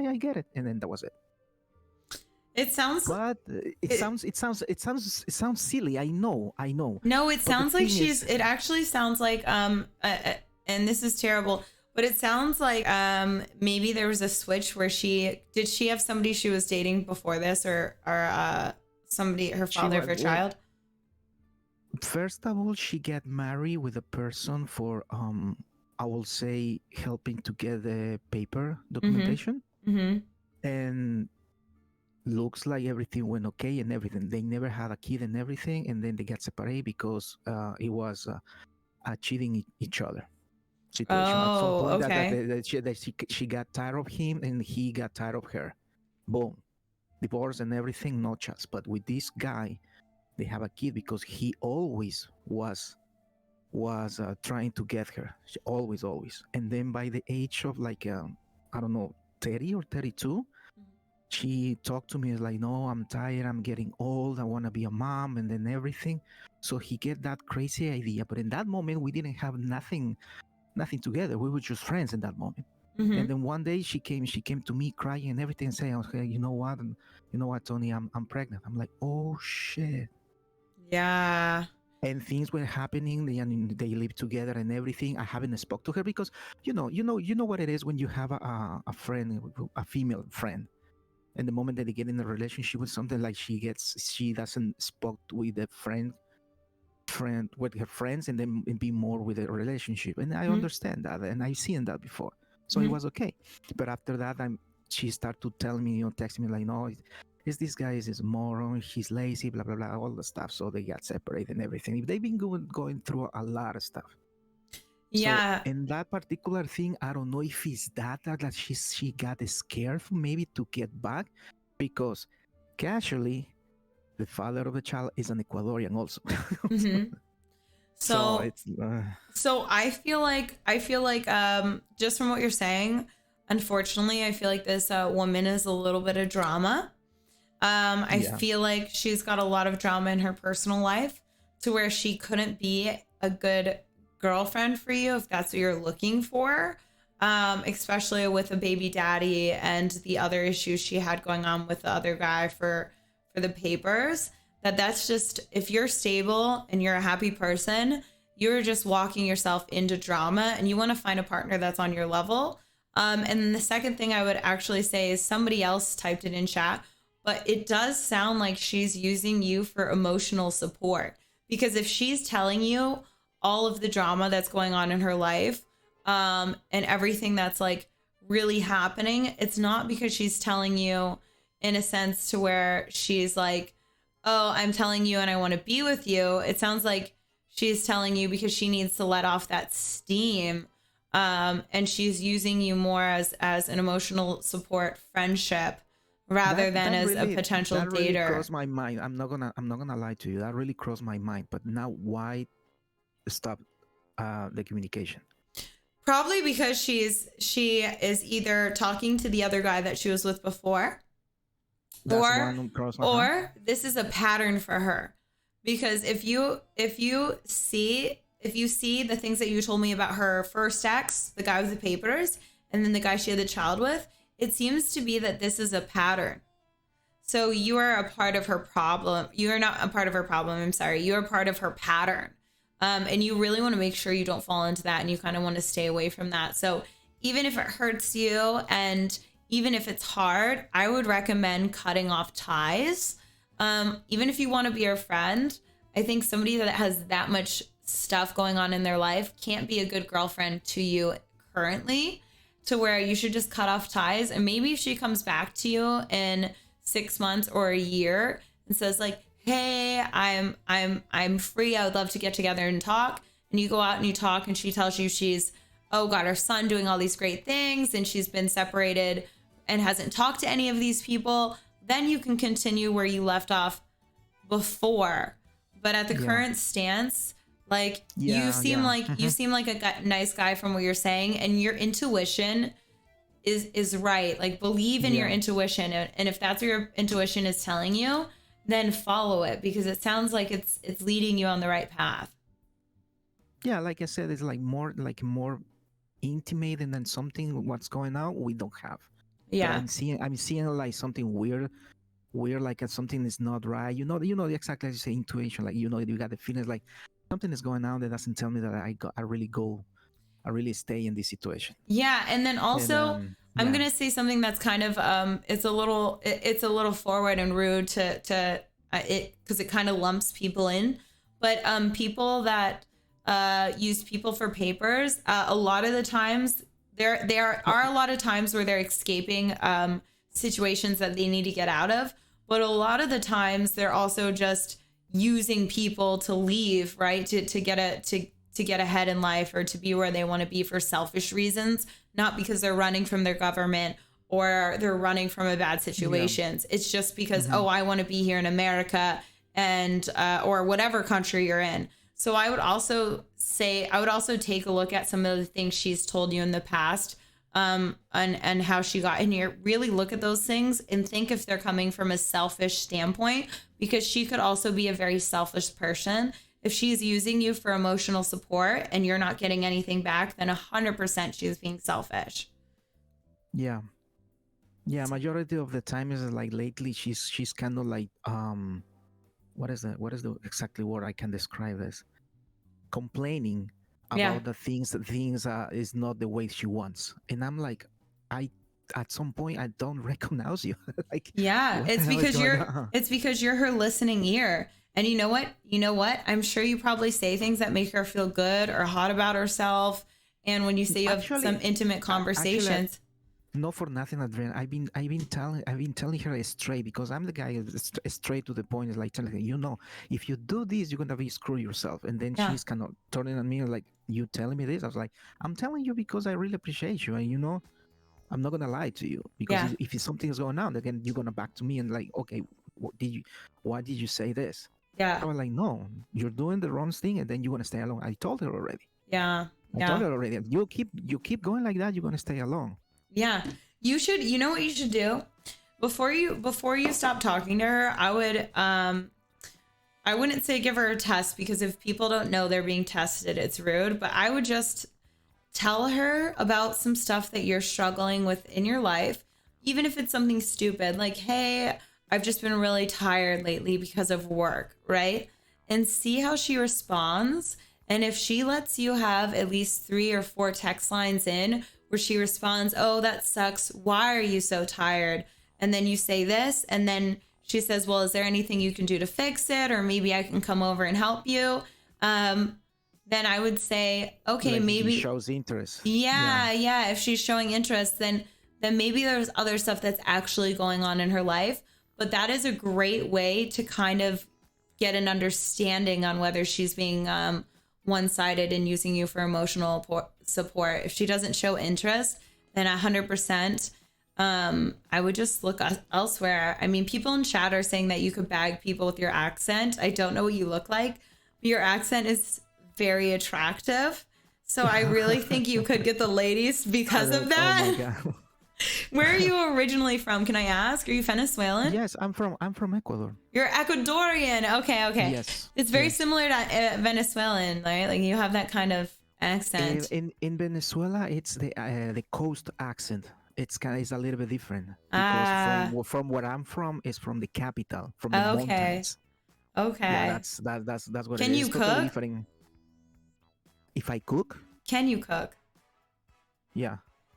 I get it, and then that was it. It sounds But it, it sounds silly. I know. no, it But the sounds like thing is, it actually sounds like and this is terrible, but it sounds like maybe there was a switch where she have somebody she was dating before this, or somebody, her she father of was her well. child. First of all, she get married with a person for I will say helping to get the paper Mhm. documentation, Mhm. and looks like everything went okay and everything. They never had a kid and everything, and then they got separated because it was cheating each other situation. At some Oh, point, okay. she got tired of him and he got tired of her. Boom, divorce and everything, no chance. But with this guy, they have a kid because he always was trying to get her. She always. And then by the age of like I don't know, 30 or 32, she talked to me like, no, I'm tired, I'm getting old, I want to be a mom, and then everything. So he get that crazy idea, but in that moment we didn't have nothing together. We were just friends in that moment. And Mhm. then one day she came to me crying and everything, saying, okay, you know what, Tony, I'm pregnant. I'm like, oh shit. Yeah. And things were happening. They live together and everything. I haven't spoke to her because you know what it is when you have a friend, a female friend, and the moment that they get in a relationship with something, like she doesn't spoke with the friend with her friends, and then be more with a relationship. And I Mhm. understand that, and I've seen that before, so it Mhm. was okay. But after that, she started to tell me, text me like, no, is this guy is a moron, he's lazy, blah blah blah, all the stuff. So they got separated and everything. They've been going through a lot of stuff. So Yeah. in that particular thing, I don't know if it's that she got scared maybe to get back, because casually the father of the child is an Ecuadorian also. Mhm. So So it's I feel like just from what you're saying, unfortunately, I feel like this woman is a little bit of drama. I yeah, feel like she's got a lot of drama in her personal life to where she couldn't be a good girlfriend for you if that's what you're looking for. Especially with a baby daddy and the other issues she had going on with the other guy for the papers. That's just, if you're stable and you're a happy person, you're just walking yourself into drama and you want to find a partner that's on your level. And then the second thing I would actually say is somebody else typed it in chat, but it does sound like she's using you for emotional support. Because if she's telling you all of the drama that's going on in her life, and everything that's like really happening, it's not because she's telling you in a sense to where she's like, oh, I'm telling you and I want to be with you. It sounds like she's telling you because she needs to let off that steam. And she's using you more as an emotional support friendship rather that than that as a really potential that really dater. crossed my mind. I'm not gonna lie to you. That really crossed my mind. But now, why stop the communication? Probably because she is either talking to the other guy that she was with before, That's or one cross. or this is a pattern for her. Because if you see the things that you told me about her first ex, the guy with the papers, and then the guy she had the child with, it seems to be that this is a pattern. So you are a part of her problem. You are not a part of her problem. I'm sorry. You are part of her pattern. And you really want to make sure you don't fall into that and you kind of want to stay away from that. So even if it hurts you and even if it's hard, I would recommend cutting off ties. Even if you want to be her friend, I think somebody that has that much stuff going on in their life can't be a good girlfriend to you currently, to where you should just cut off ties. And maybe if she comes back to you in 6 months or a year and says like, hey, I'm free, I would love to get together and talk, and you go out and you talk and she tells you she's, oh, got her son doing all these great things and she's been separated and hasn't talked to any of these people, then you can continue where you left off before. But at the Yeah, current stance, like yeah, yeah. you seem like a nice guy from what you're saying, and your intuition is right. Like, believe in your Yeah, intuition, and if that's what your intuition is telling you, then follow it, because it sounds like it's leading you on the right path. yeah. Like I said, it's like more intimate, and then something what's going on we don't have. But Yeah. I'm seeing like something weird, like something is not right. You know exactly as you say, intuition. Like you got the feelings like something is going on that doesn't tell me that I really stay in this situation. Yeah, and then And also I'm yeah, gonna say something that's kind of it's a little forward and rude to it because it kind of lumps people in, but people that use people for papers, a lot of the times there are a lot of times where they're escaping situations that they need to get out of, but a lot of the times they're also just using people to leave, right, to get to get ahead in life or to be where they want to be for selfish reasons, not because they're running from their government or they're running from a bad yeah, situations. It's just because, hmm oh, I want to be here in America and or whatever country you're in. So I would also take a look at some of the things she's told you in the past, and how she got in here. Really look at those things and think if they're coming from a selfish standpoint, because she could also be a very selfish person. If she's using you for emotional support and you're not getting anything back, then 100% she's being selfish. yeah, yeah. Majority of the time is like lately she's kind of like what is the exactly word I can describe this, complaining Yeah. about the things is not the way she wants, and I'm like, I at some point I don't recognize you. Like, Yeah, what the hell is going on? it's because you're her listening ear. And you know what? You know what? I'm sure you probably say things that make her feel good or hot about herself. And when you say you have some Actually, intimate actually, conversations, not for nothing, Adrian. I've been telling her straight because I'm the guy who's straight to the point. Is like telling her, if you do this, you're gonna be screw yourself. And then yeah, she's kind of turning on me like, you telling me this? I was like, I'm telling you because I really appreciate you, and I'm not gonna lie to you because yeah, if something's going on, again, you're gonna back to me and like, okay, why did you say this? yeah, I was like, no, you're doing the wrong thing, and then you're gonna stay alone. I told her already. yeah, I told yeah. her already. You keep going like that, you're gonna stay alone. Yeah. You know what you should do? Before you stop talking to her, I wouldn't say give her a test because if people don't know they're being tested, it's rude, but I would just tell her about some stuff that you're struggling with in your life, even if it's something stupid like, "Hey, I've just been really tired lately because of work," right? And see how she responds. And if she lets you have at least 3 or 4 text lines in where she responds, "Oh, that sucks. Why are you so tired?" And then you say this, and then she says, "Well, is there anything you can do to fix it? Or maybe I can come over and help you." Um, then I would say, okay, Like he maybe, shows interest. Yeah. yeah, yeah. If she's showing interest, then maybe there's other stuff that's actually going on in her life. But that is a great way to kind of get an understanding on whether she's being one-sided and using you for emotional support. If she doesn't show interest, then 100%. I would just look elsewhere. I mean, people in chat are saying that you could bag people with your accent. I don't know what you look like, but your accent is very attractive. So I really think you could get the ladies because of Oh my that. god. Where are you originally from? Can I ask? Are you Venezuelan? Yes, I'm from Ecuador. You're Ecuadorian. Okay, okay. Yes, It's very yes. similar to Venezuelan, right? Like you have that kind of accent. In Venezuela, it's the coast accent. It's a little bit different because Ah, from where I'm from is from the capital, from the okay. mountains. Yeah, Okay. that's what it Can is. you It's totally cook? different. If I cook, Can you cook? yeah,